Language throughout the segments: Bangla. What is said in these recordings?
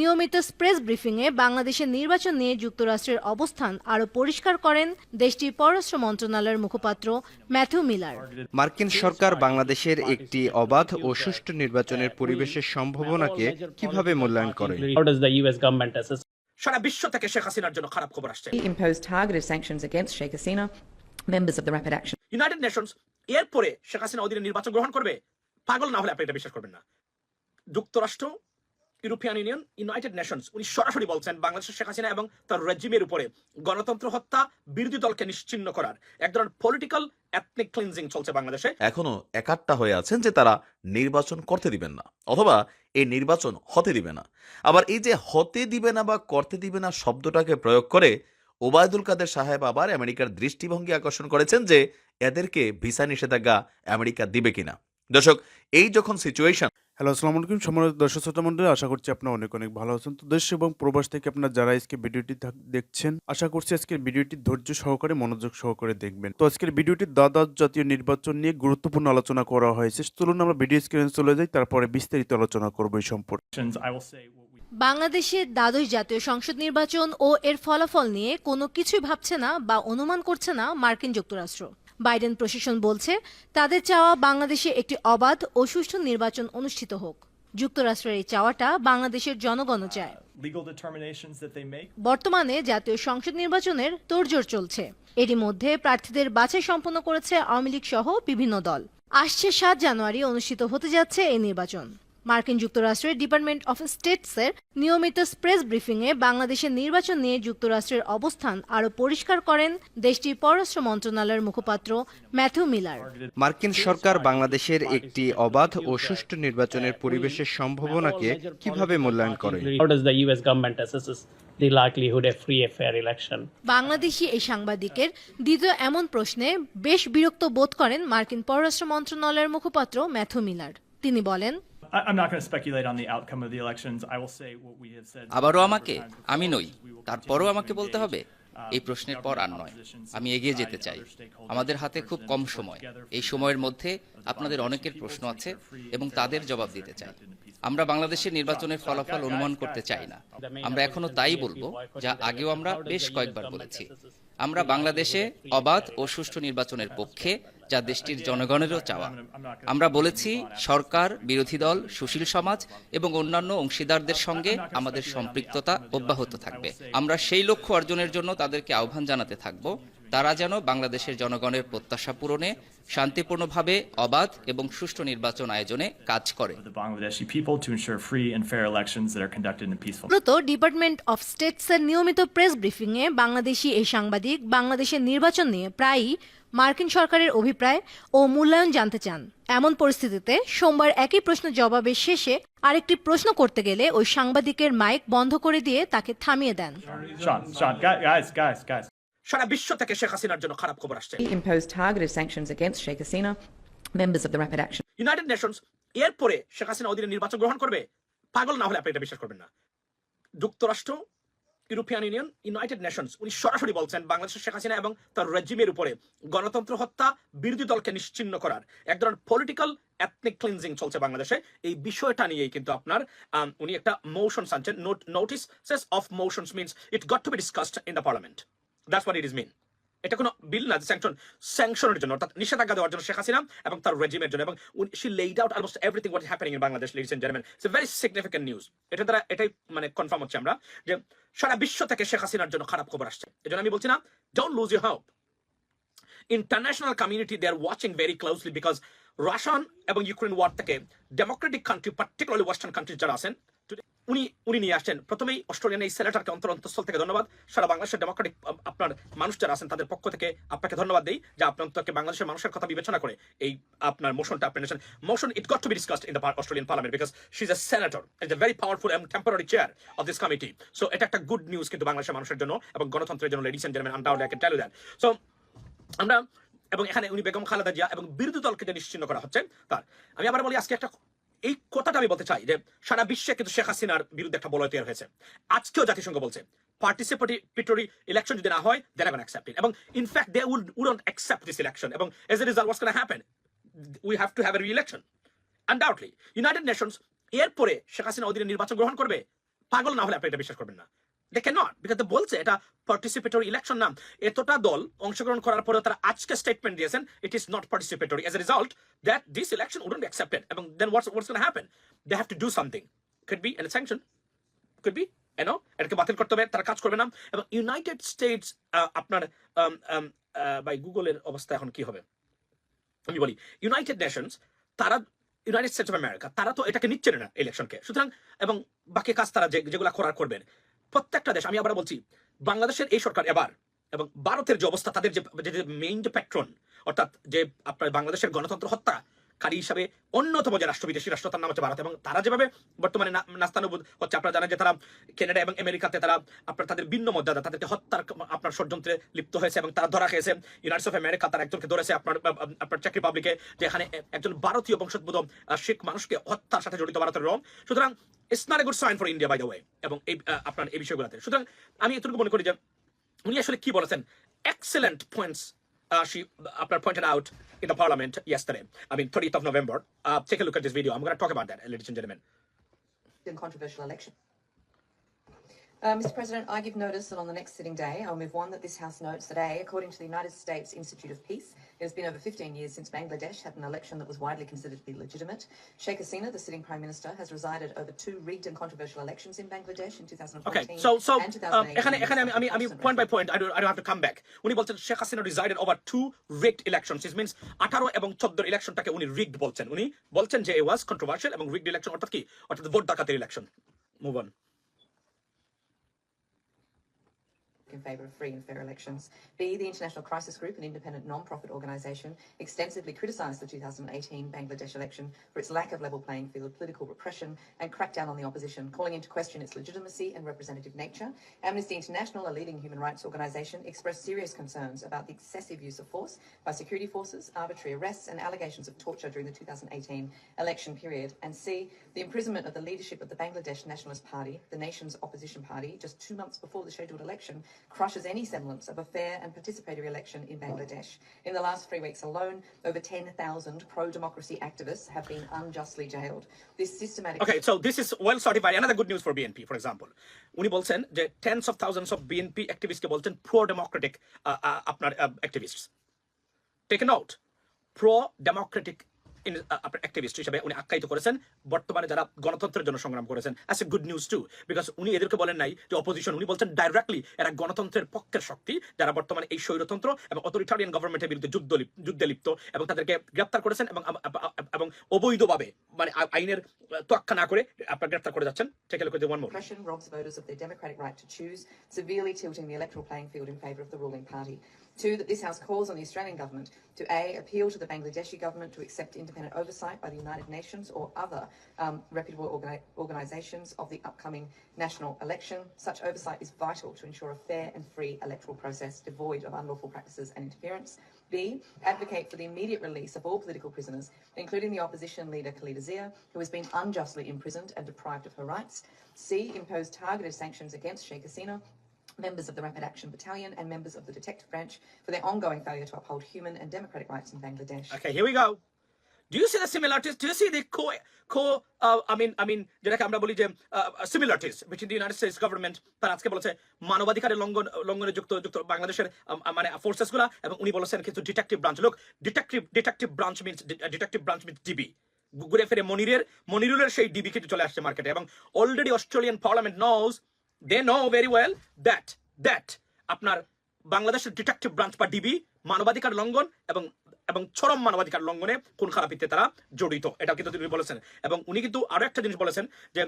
নিয়মিত প্রেস ব্রিফিংয়ে বাংলাদেশের নির্বাচন নিয়ে যুক্তরাষ্ট্রের অবস্থান আরও পরিষ্কার করেন দেশটির পররাষ্ট্র মন্ত্রণালয়ের মুখপাত্র ম্যাথিউ মিলার। মার্কিন সরকার বাংলাদেশের একটি অবাধ ও সুষ্ঠু নির্বাচনের পরিবেশের সম্ভাবনাকে কিভাবে মূল্যায়ন করে? সারা বিশ্ব থেকে শেখ হাসিনার জন্য খারাপ খবর আসছে। Imposed targeted sanctions against Sheikh Hasina, members of the Rapid Action. United Nations এরপরে শেখ হাসিনা অধীনে নির্বাচন গ্রহণ করবে? পাগল না হলে আপনি এটা বিশ্বাস করবেন না। যুক্তরাষ্ট্র, ইউরোপিয়ান ইউনিয়ন, ইউনাইটেড নেশনস উনি সরাসরি বলছেন বাংলাদেশের শেখ হাসিনা এবং তার রেজিমের উপরে গণতন্ত্র হত্যা, বিরোধী দলকে নিশ্চিহ্ন করার এক ধরনের পলিটিক্যাল এথনিক ক্লিনজিং চলছে বাংলাদেশে। এখনো একাট্টা হয়ে আছেন যে তারা নির্বাচন করতে দিবেন না অথবা এই নির্বাচন হতে দিবে না। আবার এই যে হতে দিবে না বা করতে দিবে না শব্দটাকে প্রয়োগ করে ওবায়দুল কাদের সাহেব আবার আমেরিকার দৃষ্টিভঙ্গি আকর্ষণ করেছেন যে এদেরকে ভিসা নিষেধাজ্ঞা আমেরিকা দিবে কিনা। দর্শক, এই যখন সিচুয়েশন। হ্যালো, আসসালামু আলাইকুম সম্মানিত দর্শক শ্রোতা মণ্ডলী, আশা করছি আপনারা অনেক অনেক ভালো আছেন। তো দেশ এবং প্রবাস থেকে আপনারা যারা আজকে ভিডিওটি দেখছেন, আশা করছি আজকের ভিডিওটি ধৈর্য সহকারে মনোযোগ সহকারে দেখবেন। তো আজকের ভিডিওটি দ্বাদশ জাতীয় নির্বাচন নিয়ে গুরুত্বপূর্ণ আলোচনা করা হয়েছে। চলুন আমরা ভিডিও স্ক্রিনে চলে যাই, তারপরে বিস্তারিত আলোচনা করবো এই সম্পর্কে। বাংলাদেশের দ্বাদশ জাতীয় সংসদ নির্বাচন ও এর ফলাফল নিয়ে কোনো কিছুই ভাবছে না বা অনুমান করছে না মার্কিন যুক্তরাষ্ট্র। বাইডেন প্রশাসন বলছে তাদের চাওয়া বাংলাদেশে একটি অবাধ ও সুষ্ঠু নির্বাচন অনুষ্ঠিত হোক। যুক্তরাষ্ট্রের এই চাওয়াটা বাংলাদেশের জনগণও চায়। বর্তমানে জাতীয় সংসদ নির্বাচনের তোড়জোড় চলছে। এরই মধ্যে প্রার্থীদের বাছাই সম্পন্ন করেছে আওয়ামী লীগ সহ বিভিন্ন দল। আসছে 7 জানুয়ারি অনুষ্ঠিত হতে যাচ্ছে এই নির্বাচন। মার্কিন যুক্তরাষ্ট্রের ডিপার্টমেন্ট অফ স্টেটসের নিয়মিত প্রেস ব্রিফিংয়ে বাংলাদেশের নির্বাচন নিয়ে যুক্তরাষ্ট্রের অবস্থান আরও পরিষ্কার করেন দেশটির পররাষ্ট্র মন্ত্রণালয়ের মুখপাত্র ম্যাথিউ মিলার। মার্কিন সরকার বাংলাদেশের একটি অবাধ ও সুষ্ঠু নির্বাচনের পরিবেশের সম্ভাবনাকে কিভাবে মূল্যায়ন করে? বাংলাদেশি এই সাংবাদিকের দ্বিতীয় এমন প্রশ্নে বেশ বিরক্ত বোধ করেন মার্কিন পররাষ্ট্র মন্ত্রণালয়ের মুখপাত্র ম্যাথিউ মিলার। তিনি বলেন, আবারও আমি নই, তারপরও আমাকে বলতে হবে। এই প্রশ্নের পর আর নয়, আমি এগিয়ে যেতে চাই। আমাদের হাতে খুব কম সময়। এই সময়ের মধ্যে আপনাদের অনেকের প্রশ্ন আছে এবং তাদের জবাব দিতে চাই। আমরা বাংলাদেশের নির্বাচনের ফলাফল অনুমান করতে চাই না। আমরা এখনো তাই বলবো যা আগেও আমরা বেশ কয়েকবার বলেছি। আমরা বাংলাদেশে অবাধ ও সুষ্ঠু নির্বাচনের পক্ষে, যা দেশটির জনগণেরও চাওয়া। আমরা বলেছি সরকার, বিরোধী দল, সুশীল সমাজ এবং অন্যান্য অংশীদারদের সঙ্গে আমাদের সম্পৃক্ততা অব্যাহত থাকবে। আমরা সেই লক্ষ্য অর্জনের জন্য তাদেরকে আহ্বান জানাতে থাকব, তারা যেন বাংলাদেশের জনগণের প্রত্যাশা পূরণে শান্তিপূর্ণভাবে অবাধ এবং সুষ্ঠু নির্বাচন আয়োজনে কাজ করে। মূলত ডিপার্টমেন্ট অফ স্টেটসের নিয়মিত প্রেস ব্রিফিংয়ে বাংলাদেশি এই সাংবাদিক বাংলাদেশের নির্বাচন নিয়ে প্রায়ই মার্কিন সরকারের অভিপ্রায় ও মূল্যায়ন জানতে চান। এমন পরিস্থিতিতে সোমবার একই প্রশ্ন জবাবের শেষে আরেকটি প্রশ্ন করতে গেলে ওই সাংবাদিকের মাইক বন্ধ করে দিয়ে তাকে থামিয়ে দেন। সারা বিশ্ব থেকে শেখ হাসিনার জন্য খারাপ খবর আসছে। Imposed targeted sanctions against Sheikh Hasina, members of the Rapid Action. United Nations এরপরে শেখ হাসিনা অধীনে নির্বাচন গ্রহণ করবে? পাগল না হলে আপনি এটা বিশ্বাস করবেন না। যুক্তরাষ্ট্র, ইউরোপিয়ান ইউনিয়ন, ইউনাইটেড নেশনস উনি সরাসরি বলছেন বাংলাদেশের শেখ হাসিনা এবং তার রেজিমের উপরে গণতন্ত্র হত্যা, বিরোধী দলকে নিশ্চিহ্ন করার এক ধরনের পলিটিক্যাল এথনিক ক্লিনজিং চলছে বাংলাদেশে। এই বিষয়টা নিয়েই কিন্তু আপনার উনি একটা মোশন আনছেন। Notices of motions means it got to be discussed in the parliament. That's what it is mean. এটা কোনো বিল না, স্যাংশনের জন্য, অর্থাৎ নিষেধাজ্ঞা দেওয়ার জন্য শেখ হাসিনা এবং তার রেজিমের জন্য। এবং she laid out almost everything what is happening in Bangladesh, ladies and gentleman. It's a very significant news. এটা দ্বারা এটাই কনফার্ম হচ্ছে আমরা যে সারা বিশ্ব থেকে শেখ হাসিনার জন্য খারাপ খবর আসছে। এজন্য আমি বলছি না, don't lose your hope. International community they are watching very closely because Russian এবং ইউক্রেন ওয়ার থেকে democratic country, particularly western country যারা আছেন, উনি নিয়ে আসছেন। প্রথমেই অস্ট্রেলিয়ান এই সেনেটরকে অন্তঃস্থল থেকে ধন্যবাদ। সারা বাংলাদেশের ডেমোক্রেটিক আপনার মানুষ যারা আছেন তাদের পক্ষ থেকে আপনাকে ধন্যবাদ দেই যে আপনি অন্তকে বাংলাদেশের মানুষের কথা বিবেচনা করে এই আপনার মোশনটা আপনি নিয়েছেন। Motion it got to be discussed in the Australian parliament because she is a senator and a very powerful and temporary chair of this committee. So এটা একটা গুড নিউজ কিন্তু বাংলাদেশের মানুষের জন্য এবং গণতন্ত্রের জন্য, ladies and gentleman, undoubtedly I can tell you that. So আমরা এবং এখানে উনি বেগম খালেদা জিয়া এবং বিরোধী দলকে যে নিশ্চিহ্ন করা হচ্ছে তার, আমি আবার বলি আজকে একটা এই কথাটা আমি বলতে চাই যে সারা বিশ্বে কিন্তু শেখ হাসিনার বিরুদ্ধে একটা বলয় তৈরি হয়েছে। আজকেও জাতিসংঘ বলছে পার্টিসিপেটরি ইলেকশন যদি না হয় they are not going to accept it, এবং in fact they wouldn't accept this election, এবং as a result what's going to happen, we have to have a re-election undoubtedly. United Nations এরপরে শেখ হাসিনা অধীনে নির্বাচন গ্রহণ করবে? পাগল না হলে আপনি এটা বিশ্বাস করবেন না। They cannot, because they বলছে এটা পার্টিসিপেটরি ইলেকশন না। এতটা দল অংশগ্রহণ করার পরে তারা আজকে স্টেটমেন্ট দিয়েছেন it is not participatory. As a result, that this election wouldn't be accepted. এবং then what's going to happen? They have to do something. Could be a sanction. Could be, you know, এটাকে বাতিল করতে হবে, তারা কাজ করবে না। এবং ইউনাইটেড স্টেটস আপনার বাই গুগলের অবস্থা এখন কি হবে আমি বলি, ইউনাইটেড নেশনস তারা, ইউনাইটেড স্টেটস অফ আমেরিকা তারা তো এটাকে নিচ্ছে না ইলেকশনকে, সুতরাং এবং বাকি কাজ তারা যেগুলো করার করবেন প্রত্যেকটা দেশ। আমি আবার বলছি, বাংলাদেশের এই সরকার এবার এবং ভারতের যে অবস্থা, তাদের যে মেইন যে প্যাট্রন, অর্থাৎ যে আপনার বাংলাদেশের গণতন্ত্র হত্যাকারী হিসাবে অন্যতম যে রাষ্ট্র, বিদেশি রাষ্ট্র, তার নাম হচ্ছে ভারত। এবং তারা যেভাবে বর্তমানে নাস্তানুবোধ হচ্ছে, আপনারা জানেন যে তারা কানাডা এবং আমেরিকাতে তারা আপনার তাদের ভিন্ন মর্যাদা, তাদেরকে হত্যার আপনার ষড়যন্ত্রে লিপ্ত হয়েছে এবং তারা ধরা খেয়েছে। ইউনাইটেড অফ আমেরিকা তার একজনকে ধরেছে আপনার চেক রিপাবলিকে, যেখানে একজন ভারতীয় বংশোদ্ভূত শিখ মানুষকে হত্যার সাথে জড়িত ভারতের রং। সুতরাং it's not a good sign for India by the way. এবং এই আপনার এই বিষয়গুলোতে সুতরাং আমি এতটুকু মনে করি যে উনি আসলে কি বলেছেন, excellent points she pointed out in the parliament yesterday. I mean, 30th of November. Take a look at this video. I'm going to talk about that, ladies and gentlemen. Controversial election. Mr. President, I give notice that on the next sitting day, I'll move one that this House notes that A, according to the United States Institute of Peace, it has been over 15 years since Bangladesh had an election that was widely considered to be legitimate. Sheikh Hasina, the sitting Prime Minister, has resided over 2 rigged and controversial elections in Bangladesh in 2014 okay, so and 2018. I mean, point by point, I don't have to come back. উনি বলছেন Sheikh Hasina resided over 2 rigged elections. It means 18 এবং 14 ইলেকশনটাকে উনি rigged বলছেন। উনি বলছেন যে it was controversial এবং rigged election অর্থাৎ কি? অর্থাৎ ভোট ডাকাতির election. Move on. In favour of free and fair elections. B, the International Crisis Group, an independent non-profit organisation, extensively criticised the 2018 Bangladesh election for its lack of level playing field, political repression and crackdown on the opposition, calling into question its legitimacy and representative nature. Amnesty International, a leading human rights organisation, expressed serious concerns about the excessive use of force by security forces, arbitrary arrests and allegations of torture during the 2018 election period. And C, the imprisonment of the leadership of the Bangladesh Nationalist Party, the nation's opposition party, just 2 months before the scheduled election, crushes any semblance of a fair and participatory election in Bangladesh. In the last 3 weeks alone, over 10,000 pro-democracy activists have been unjustly jailed. This systematic... Okay, so this is well certified. Another good news for BNP, for example. উনি বলছেন যে tens of thousands of BNP activists কে বলছেন pro-democratic আপনার activists. Take a note. Pro-democratic activist হিসেবে উনি আখ্যায়িত করেছেন বর্তমানে যারা গণতন্ত্রের জন্য সংগ্রাম করেছেন। As a good news too, because উনি এদেরকে বলেন নাই যে অপোজিশন, উনি বলছেন ডাইরেক্টলি এরা গণতন্ত্রের পক্ষের শক্তি যারা বর্তমানে এই স্বৈরতন্ত্র এবং অথরিটারিয়ান গভর্নমেন্টের বিরুদ্ধে যুদ্ধে লিপ্ত, এবং তাদেরকে গ্রেপ্তার করেছেন এবং অবৈধভাবে মানে আইনের তোয়াক্কা না করে আপনার গ্রেপ্তার করে যাচ্ছেন। Take a look at one more. Repression robs voters of their democratic right to choose, severely tilting the electoral playing field in favour of the ruling party. 2, that this House calls on the Australian government to A, appeal to the Bangladeshi government to accept independent oversight by the United Nations or other reputable organisations of the upcoming national election. Such oversight is vital to ensure a fair and free electoral process devoid of unlawful practices and interference. B, advocate for the immediate release of all political prisoners, including the opposition leader Khalida Zia, who has been unjustly imprisoned and deprived of her rights. C, impose targeted sanctions against Sheikh Hasina, members of the Rapid Action Battalion and members of the detective branch for their ongoing failure to uphold human and democratic rights in Bangladesh. Okay, here we go. Do you see the similarities? Do you see the I mean যেটাকে আমরা বলি যে similarities between the United States government, তারা আজকে বলেছে মানবাধিকারের লঙ্ঘনে যুক্ত বাংলাদেশের মানে ফোর্সেস গুলা, এবং উনি বলেছেন কিছু ডিটেকটিভ ব্রাঞ্চ। লোক ডিটেকটিভ ব্রাঞ্চ মিন্স ডিবি, ঘুরে ফিরে মনিরুলের সেই ডিবি কিন্তু চলে আসছে মার্কেটে, এবং already Australian parliament knows, they know very well that আপনার বাংলাদেশের ডিটেকটিভ ব্রাঞ্চ বা ডিবি মানবাধিকার লঙ্ঘন এবং চরম মানবাধিকার লঙ্ঘনে খুন খারাপিতে তারা জড়িত। এটা কিন্তু তিনি বলেছেন। এবং উনি কিন্তু আরো একটা জিনিস বলেছেন যে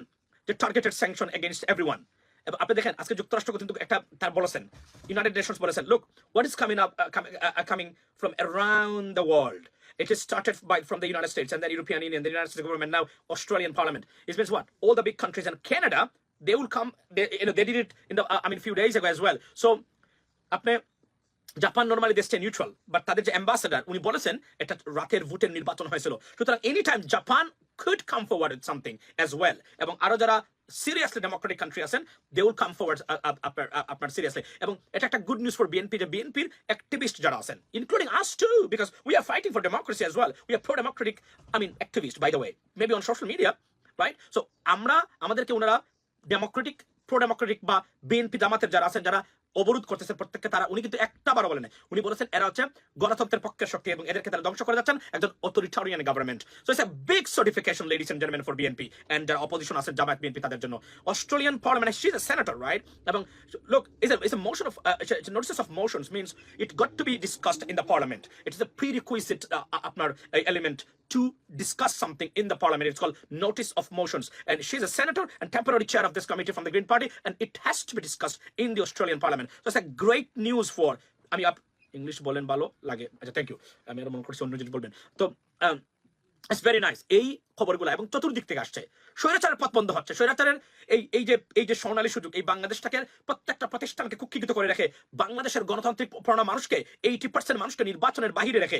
টার্গেটেড স্যাংশন এগেইনস্ট এভরিওয়ান। এবং আপনি দেখেন আজকে যুক্তরাষ্ট্র কিন্তু একটা তার বলেছেন, ইউনাইটেড নেশনস বলেছেন, look what is coming from around the world. It is started from the United States and then European Union, the United States government, now Australian Parliament. It means what? All the big countries and Canada, they will come. They did it in the few days ago as well. So, আপনি Japan normally they stay neutral, but তাদের যে অ্যাম্বাসেডার উনি বলেছেন এটা রাতের ভোটের নির্বাচন হয়েছিল, সুতরাং any time Japan could come forward with something as well. এবং আরো যারা সিরিয়াসলি ডেমোক্রেটিক কান্ট্রি আছেন, দে উইল কাম ফরওয়ার্ড আপনার সিরিয়াসলি। এবং এটা একটা গুড নিউজ ফর বিএনপি, যে বিএনপির অ্যাক্টিভিস্ট যারা আছেন, including us too, because we are fighting for democracy as well, we are pro democratic activist by the way, maybe on social media, right? So আমাদেরকে ওনারা ডেমোক্রেটিক প্রো ডেমোক্রেটিক বা বিএনপি জামাতের যারা আছেন, যারা অবরোধ করতেছে প্রত্যেককে, তারা উনি কিন্তু একটা বারও বলেন নাই। উনি বলেছেন এরা হচ্ছে গণতন্ত্রের পক্ষের শক্তি এবং এদেরকে তারা ধ্বংস করে যাচ্ছেন একজন authoritarian government. So it's a big certification ladies and gentleman for BNP and যারা অপোজিশন আছে জামায়াত বিএনপি তাদের জন্য। Australian parliament, she is a senator, right? এবং look, it's a motion of notices of motions means it got to be discussed in the parliament. It is a prerequisite আপনার element to discuss something in the parliament. It's called notice of motions, and she's a senator and temporary chair of this committee from the Green Party, and it has to be discussed in the Australian parliament. So it's a great news for, I mean, English বলেন ভালো লাগে, আচ্ছা থ্যাংক ইউ, আমি আরো মনে করছি অন্য জিনিস বলবেন। তো ইটস ভেরি নাইস এই খবরগুলো, এবং চতুর্দিক থেকে আসছে। স্বৈরাচারের পথ বন্ধ হচ্ছে, স্বৈরাচারের এই যে স্বর্ণালী সুযোগ এই বাংলাদেশটাকে প্রত্যেকটা প্রতিষ্ঠানকে কুক্ষিগত করে রেখে, বাংলাদেশের গণতান্ত্রিক প্রণা মানুষকে 80% মানুষকে নির্বাচনের বাহিরে রেখে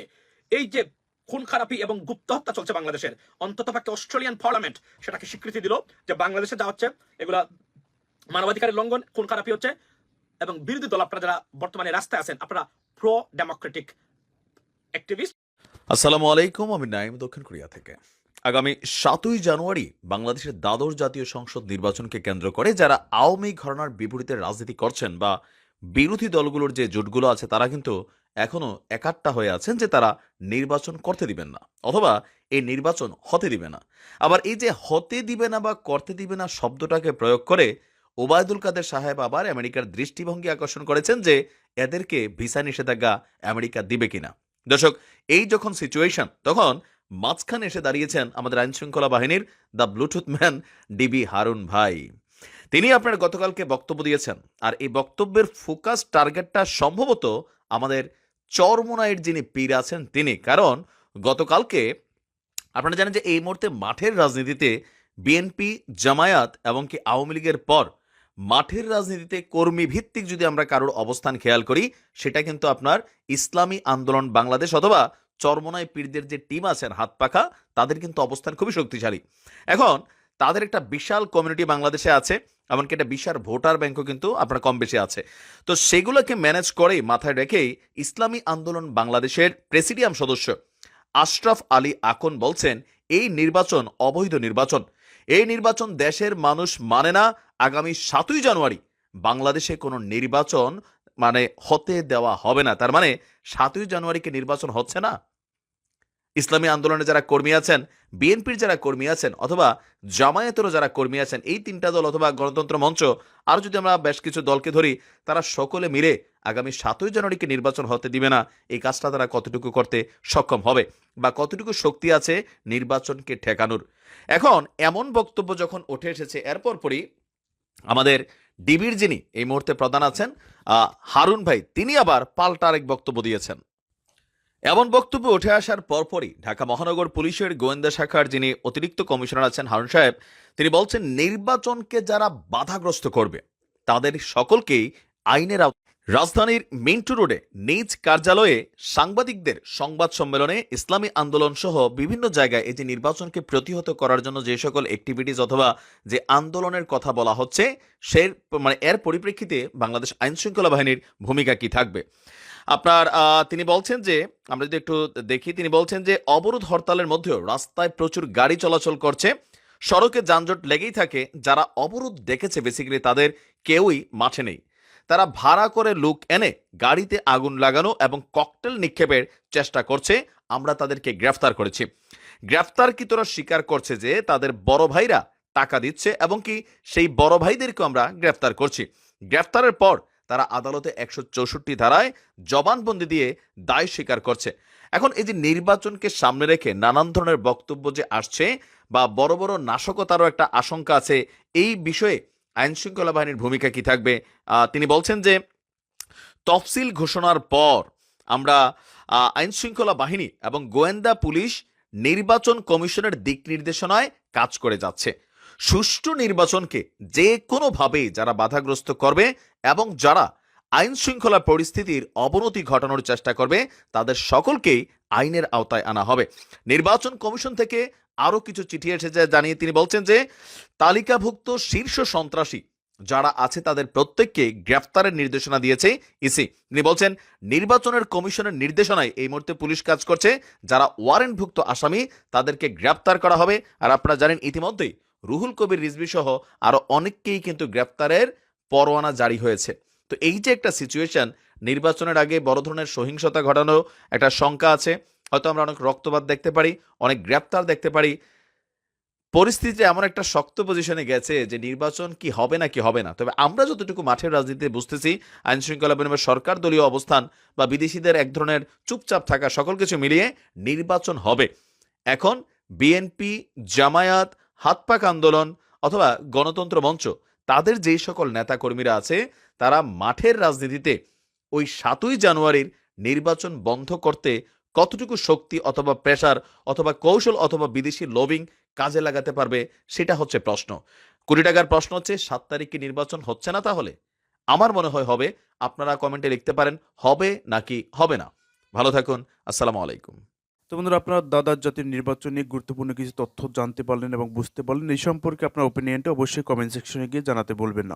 এই যে খুন খারাপি এবং গুপ্ত হত্যা চলছে বাংলাদেশের, অন্ততপক্ষে অস্ট্রেলিয়ান পার্লামেন্ট সেটাকে স্বীকৃতি দিল যে বাংলাদেশে যা হচ্ছে এগুলা মানবাধিকারের লঙ্ঘন, খুন খারাপি হচ্ছে। এবং বিরোধী দল আপনারা যারা বর্তমানে রাস্তায় আছেন, আপনারা প্রো ডেমোক্রেটিক অ্যাক্টিভিস্ট। আসসালামু আলাইকুম, আমি নাইম দক্ষিণ কোরিয়া থেকে। আগামী 7ই জানুয়ারি বাংলাদেশের দ্বাদশ জাতীয় সংসদ নির্বাচনকে কেন্দ্র করে যারা আওয়ামী ঘরানার বিপরীতে রাজনীতি করছেন বা বিরোধী দলগুলোর যে জোটগুলো আছে তারা কিন্তু এখনো একাট্টা হয়ে আছেন যে তারা নির্বাচন করতে দিবেন না অথবা এই নির্বাচন হতে দিবে না। আবার এই যে হতে দিবে না বা করতে দিবে না শব্দটাকে প্রয়োগ করে ওবায়দুল কাদের সাহেব আবার আমেরিকার দৃষ্টিভঙ্গি আকর্ষণ করেছেন যে এদেরকে ভিসা নিষেধাজ্ঞা আমেরিকা দিবে কিনা। দর্শক, এই যখন সিচুয়েশন, তখন মাঝখানে এসে দাঁড়িয়েছেন আমাদের আইন শৃঙ্খলা বাহিনীর the Bluetooth man DB Harun ভাই। তিনি আপনার গতকালকে বক্তব্য দিয়েছেন, আর এই বক্তব্যের ফোকাস টার্গেটটা সম্ভবত আমাদের চরমোনাইয়ের যিনি পীর আছেন তিনি। কারণ গতকালকে আপনারা জানেন যে এই মুহূর্তে মাঠের রাজনীতিতে বিএনপি, জামায়াত এবং কি আওয়ামী লীগের পর মাঠের রাজনীতিতে কর্মী ভিত্তিক যদি আমরা কারোর অবস্থান খেয়াল করি, সেটা কিন্তু আপনার ইসলামী আন্দোলন বাংলাদেশ অথবা চরমোনাই পীরদের যে টিম আছেন হাত পাখা, তাদের কিন্তু অবস্থান খুবই শক্তিশালী। এখন তাদের একটা বিশাল কমিউনিটি বাংলাদেশে আছে, এমনকি একটা বিশাল ভোটার ব্যাংকও কিন্তু আপনার কম বেশি আছে। তো সেগুলোকে ম্যানেজ করেই মাথায় রেখেই ইসলামী আন্দোলন বাংলাদেশের প্রেসিডিয়াম সদস্য আশরাফ আলী আকন বলছেন এই নির্বাচন অবৈধ নির্বাচন, এই নির্বাচন দেশের মানুষ মানে না। আগামী 7ই জানুয়ারি বাংলাদেশে কোনো নির্বাচন মানে হতে দেওয়া হবে না। তার মানে 7ই জানুয়ারিকে নির্বাচন হচ্ছে না। ইসলামী আন্দোলনে যারা কর্মী আছেন, বিএনপির যারা কর্মী আছেন অথবা জামায়াতেরও যারা কর্মী আছেন, এই তিনটা দল অথবা গণতন্ত্র মঞ্চ আর যদি আমরা বেশ কিছু দলকে ধরি, তারা সকলে মিলে আগামী 7ই জানুয়ারিকে নির্বাচন হতে দিবে না। এই কাজটা তারা কতটুকু করতে সক্ষম হবে বা কতটুকু শক্তি আছে নির্বাচনকে ঠেকানোর। এখন এমন বক্তব্য যখন উঠে এসেছে, এরপর পরই আমাদের ডিবির যিনি এই মুহূর্তে প্রধান আছেন হারুন ভাই, তিনি আবার পাল্টা আরেক বক্তব্য দিয়েছেন। এমন বক্তব্য উঠে আসার পরপরই ঢাকা মহানগর পুলিশের গোয়েন্দা শাখার যিনি অতিরিক্ত কমিশনার আছেন হারুন সাহেব, তিনি বলছেন নির্বাচনকে যারা বাধাগ্রস্ত করবে তাদের সকলকেই আইনের রাজধানীর মিন্টু রোডে নিজ কার্যালয়ে সাংবাদিকদের সংবাদ সম্মেলনে ইসলামী আন্দোলন সহ বিভিন্ন জায়গায় এই যে নির্বাচনকে প্রতিহত করার জন্য যে সকল অ্যাক্টিভিটিস অথবা যে আন্দোলনের কথা বলা হচ্ছে, সে মানে এর পরিপ্রেক্ষিতে বাংলাদেশ আইন শৃঙ্খলা বাহিনীর ভূমিকা কি থাকবে। আপনার তিনি বলছেন যে আমরা যদি একটু দেখি, তিনি বলছেন যে অবরোধ হরতালের মধ্যেও রাস্তায় প্রচুর গাড়ি চলাচল করছে, সড়কে যানজট লেগেই থাকে। যারা অবরোধ ডেকেছে বেসিক্যালি তাদের কেউই মাঠে নেই। তারা ভাড়া করে লোক এনে গাড়িতে আগুন লাগানো এবং ককটেল নিক্ষেপের চেষ্টা করছে। আমরা তাদেরকে গ্রেফতার করেছি। গ্রেফতারকৃতরা স্বীকার করছে যে তাদের বড় ভাইরা টাকা দিচ্ছে এবং কি সেই বড় ভাইদেরকে আমরা গ্রেফতার করছি। গ্রেফতারের পর তারা আদালতে 164 ধারায় জবানবন্দি দিয়ে দায় স্বীকার করছে। এখন এই যে নির্বাচনকে সামনে রেখে নানান ধরনের বক্তব্য যে আসছে বা বড় বড় নাশকতারও একটা আশঙ্কা আছে, এই বিষয়ে আইন শৃঙ্খলা বাহিনীর ভূমিকা কি থাকবে। তিনি বলছেন যে তফসিল ঘোষণার পর আমরা আইন শৃঙ্খলা বাহিনী এবং গোয়েন্দা পুলিশ নির্বাচন কমিশনের দিক নির্দেশনায় কাজ করে যাচ্ছে। সুষ্ঠু নির্বাচনকে যে কোনোভাবে যারা বাধাগ্রস্ত করবে এবং যারা আইন শৃঙ্খলা পরিস্থিতির অবনতি ঘটানোর চেষ্টা করবে, তাদের সকলকেই আইনের আওতায় আনা হবে। নির্বাচন কমিশন থেকে আরও কিছু চিঠি এসেছে জানিয়ে তিনি বলছেন যে তালিকাভুক্ত শীর্ষ সন্ত্রাসী যারা আছে তাদের প্রত্যেককে গ্রেফতারের নির্দেশনা দিয়েছে ইসি। তিনি বলছেন নির্বাচনের কমিশনের নির্দেশনায় এই মুহূর্তে পুলিশ কাজ করছে। যারা ওয়ারেন্টভুক্ত আসামি তাদেরকে গ্রেফতার করা হবে। আর আপনারা জানেন ইতিমধ্যেই রুহুল কবির রিজভী সহ আরো অনেককেই কিন্তু গ্রেপ্তারের পরোয়ানা জারি হয়েছে। তো এই যে একটা সিচুয়েশন, নির্বাচনের আগে বড় ধরনের সহিংসতা ঘটানোর একটা শঙ্কা আছে, হয়তো আমরা অনেক রক্তপাত দেখতে পারি, অনেক গ্রেপ্তার দেখতে পারি। পরিস্থিতি এমন একটা শক্ত পজিশনে গেছে যে নির্বাচন কি হবে না কি হবে না। তবে আমরা যতটুকু মাঠের রাজনীতিতে বুঝতেছি, আইন শৃঙ্খলা বিনিময় সরকার দলীয় অবস্থান বা বিদেশিদের এক ধরনের চুপচাপ থাকা, সকল কিছু মিলিয়ে নির্বাচন হবে। এখন বিএনপি, জামায়াত, হাত পাক আন্দোলন অথবা গণতন্ত্র মঞ্চ, তাদের যেই সকল নেতাকর্মীরা আছে তারা মাঠের রাজনীতিতে ওই 7ই জানুয়ারির নির্বাচন বন্ধ করতে কতটুকু শক্তি অথবা প্রেসার অথবা কৌশল অথবা বিদেশি লবিং কাজে লাগাতে পারবে, সেটা হচ্ছে প্রশ্ন। কোটি টাকার প্রশ্ন হচ্ছে 7 তারিখ কি নির্বাচন হচ্ছে না? তাহলে আমার মনে হয় হবে। আপনারা কমেন্টে লিখতে পারেন হবে নাকি হবে না। ভালো থাকুন। আসসালামু আলাইকুম। তো বন্ধুরা, আপনারা দাদার জাতির নির্বাচন নিয়ে গুরুত্বপূর্ণ কিছু তথ্য জানতে পারলেন এবং বুঝতে পারলেন। এই সম্পর্কে আপনার ওপিনিয়নটা অবশ্যই কমেন্ট সেকশনে গিয়ে জানাতে বলবেন না।